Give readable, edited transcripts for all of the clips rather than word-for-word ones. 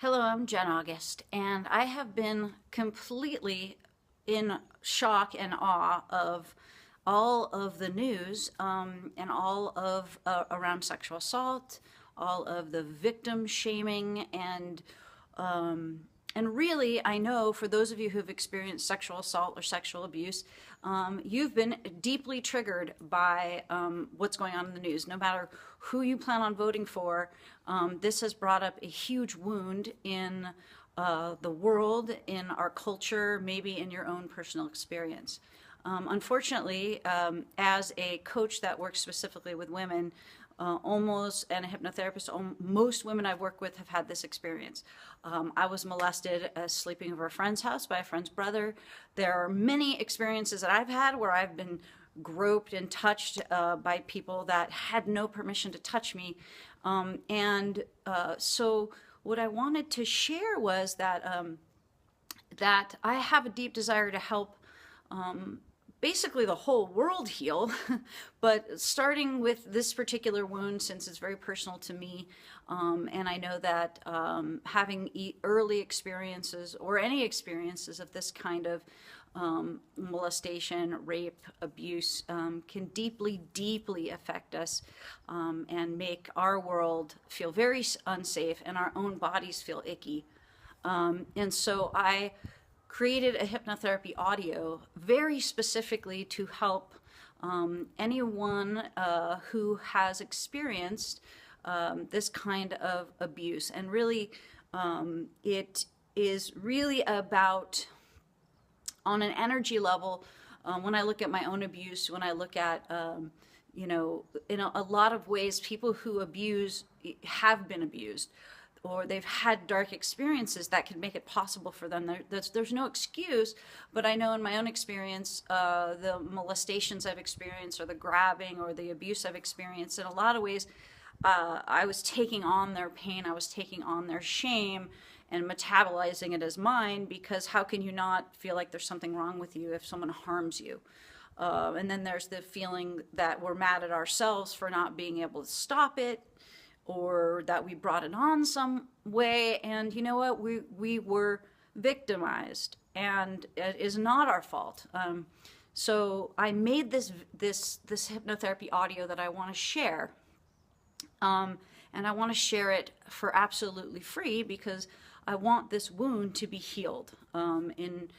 Hello, I'm Jen August, and I have been completely in shock and awe of all of the news and all of around sexual assault, all of the victim shaming, and really, I know for those of you who've experienced sexual assault or sexual abuse, you've been deeply triggered by what's going on in the news. No matter who you plan on voting for, this has brought up a huge wound in the world, in our culture, maybe in your own personal experience. Unfortunately, as a coach that works specifically with women, and a hypnotherapist, most women I've worked with have had this experience. I was molested sleeping over a friend's house by a friend's brother. There are many experiences that I've had where I've been groped and touched by people that had no permission to touch me. So what I wanted to share was that I have a deep desire to help basically the whole world heal, but starting with this particular wound since it's very personal to me. And I know that having early experiences or any experiences of this kind of molestation, rape, abuse can deeply, deeply affect us and make our world feel very unsafe and our own bodies feel icky. And so I created a hypnotherapy audio very specifically to help anyone who has experienced this kind of abuse. And really, it is really about, on an energy level, when I look at my own abuse, when I look at, in a lot of ways, people who abuse have been abused, or they've had dark experiences that can make it possible for them. There's no excuse, but I know in my own experience, the molestations I've experienced, or the grabbing, or the abuse I've experienced, in a lot of ways, I was taking on their pain, I was taking on their shame, and metabolizing it as mine, because how can you not feel like there's something wrong with you if someone harms you? And then there's the feeling that we're mad at ourselves for not being able to stop it, or that we brought it on some way. And you know what? We were victimized, and it is not our fault. So I made this hypnotherapy audio that I want to share, and I want to share it for absolutely free, because I want this wound to be healed in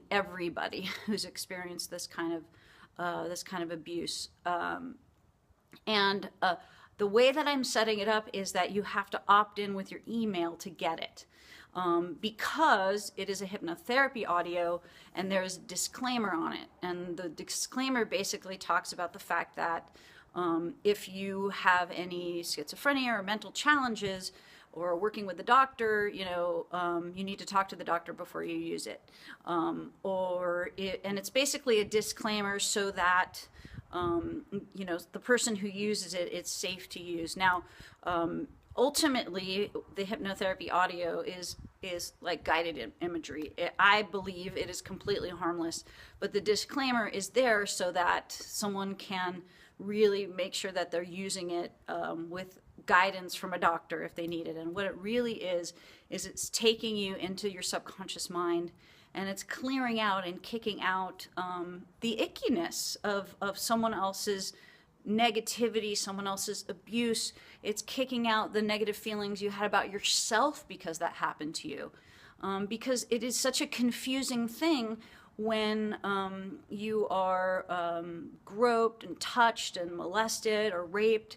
everybody who's experienced this kind of abuse. The way that I'm setting it up is that you have to opt in with your email to get it. Because it is a hypnotherapy audio and there's a disclaimer on it. And the disclaimer basically talks about the fact that if you have any schizophrenia or mental challenges, or working with the doctor, you need to talk to the doctor before you use it. And it's basically a disclaimer so that the person who uses it, it's safe to use. Now, ultimately, the hypnotherapy audio is like guided imagery. I believe it is completely harmless, but the disclaimer is there so that someone can really make sure that they're using it with guidance from a doctor if they need it. And what it really is it's taking you into your subconscious mind, and it's clearing out and kicking out the ickiness of someone else's negativity, someone else's abuse. It's kicking out the negative feelings you had about yourself because that happened to you. Because it is such a confusing thing when you are groped and touched and molested or raped.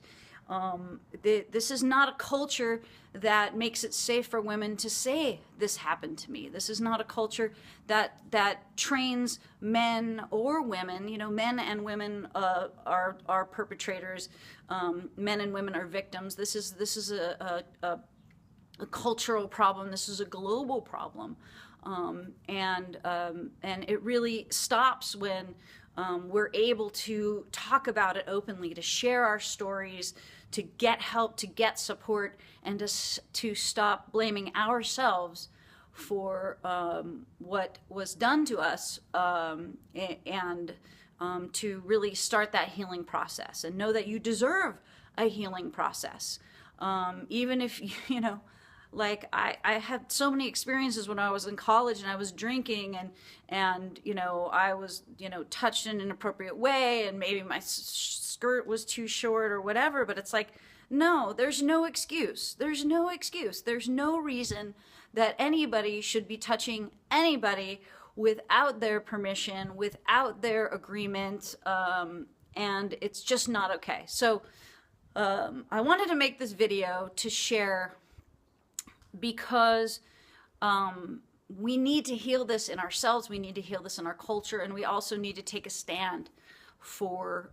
This is not a culture that makes it safe for women to say, this happened to me. This is not a culture that trains men or women. Men and women are perpetrators. Men and women are victims. This is a cultural problem. This is a global problem. And it really stops when we're able to talk about it openly, to share our stories, to get help, to get support, and to stop blaming ourselves for what was done to us, and to really start that healing process and know that you deserve a healing process. Even if, like I had so many experiences when I was in college and I was drinking and you know, I was, you know, touched in an inappropriate way and maybe my skirt was too short or whatever, but it's like, no, there's no excuse. There's no excuse. There's no reason that anybody should be touching anybody without their permission, without their agreement, and it's just not okay. So I wanted to make this video to share because we need to heal this in ourselves, we need to heal this in our culture, and we also need to take a stand for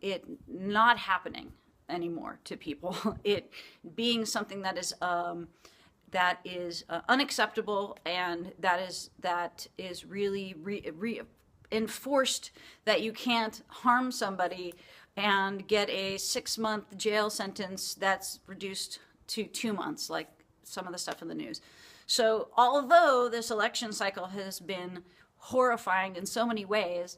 it not happening anymore to people. It being something that is unacceptable, and that is really enforced, that you can't harm somebody and get a 6-month jail sentence that's reduced to 2 months, like some of the stuff in the news. So although this election cycle has been horrifying in so many ways,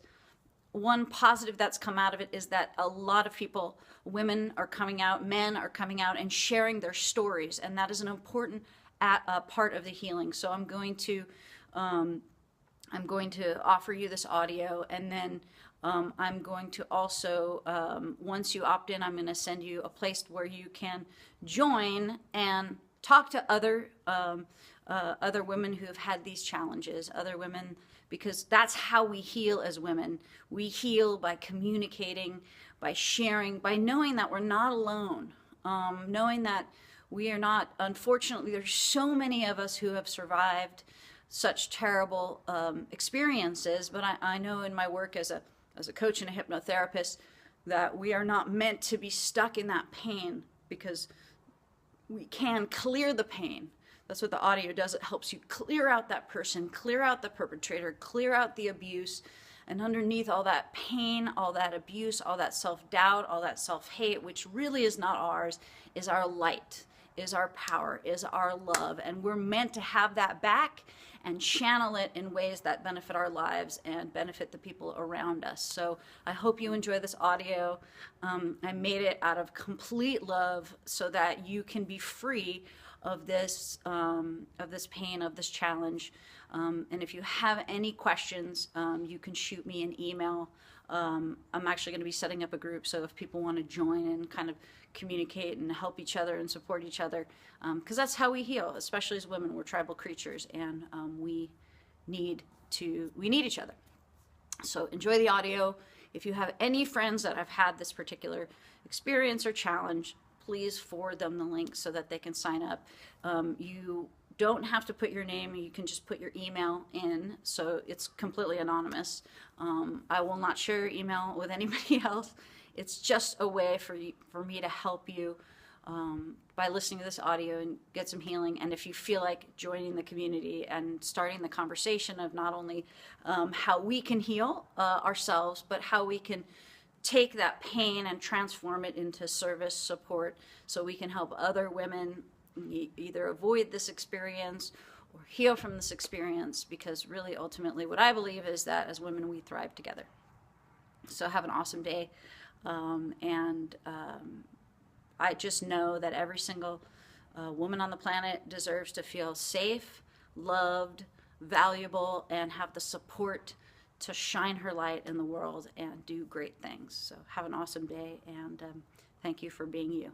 one positive that's come out of it is that a lot of people, women are coming out, men are coming out and sharing their stories, and that is an important part of the healing. So I'm going to offer you this audio, and then I'm going to also, once you opt in, I'm going to send you a place where you can join and talk to other women who have had these challenges, other women, because that's how we heal as women. We heal by communicating, by sharing, by knowing that we're not alone, knowing that we are not, unfortunately, there's so many of us who have survived such terrible experiences, but I know in my work as a coach and a hypnotherapist that we are not meant to be stuck in that pain, because we can clear the pain. That's what the audio does. It helps you clear out that person, clear out the perpetrator, clear out the abuse. And underneath all that pain, all that abuse, all that self-doubt, all that self-hate, which really is not ours, is our light, is our power, is our love. And we're meant to have that back and channel it in ways that benefit our lives and benefit the people around us. So I hope you enjoy this audio. I made it out of complete love so that you can be free of this pain, of this challenge. And if you have any questions, you can shoot me an email. I'm actually going to be setting up a group, so if people want to join and kind of communicate and help each other and support each other, because that's how we heal, especially as women. We're tribal creatures, and we need each other. So enjoy the audio. If you have any friends that have had this particular experience or challenge, please forward them the link so that they can sign up. You don't have to put your name, you can just put your email in, so it's completely anonymous. I will not share your email with anybody else. It's just a way for me to help you by listening to this audio and get some healing. And if you feel like joining the community and starting the conversation of not only how we can heal ourselves, but how we can take that pain and transform it into service, support, so we can help other women either avoid this experience or heal from this experience, because really ultimately what I believe is that as women we thrive together. So have an awesome day, and I just know that every single woman on the planet deserves to feel safe, loved, valuable, and have the support to shine her light in the world and do great things. So have an awesome day, and thank you for being you.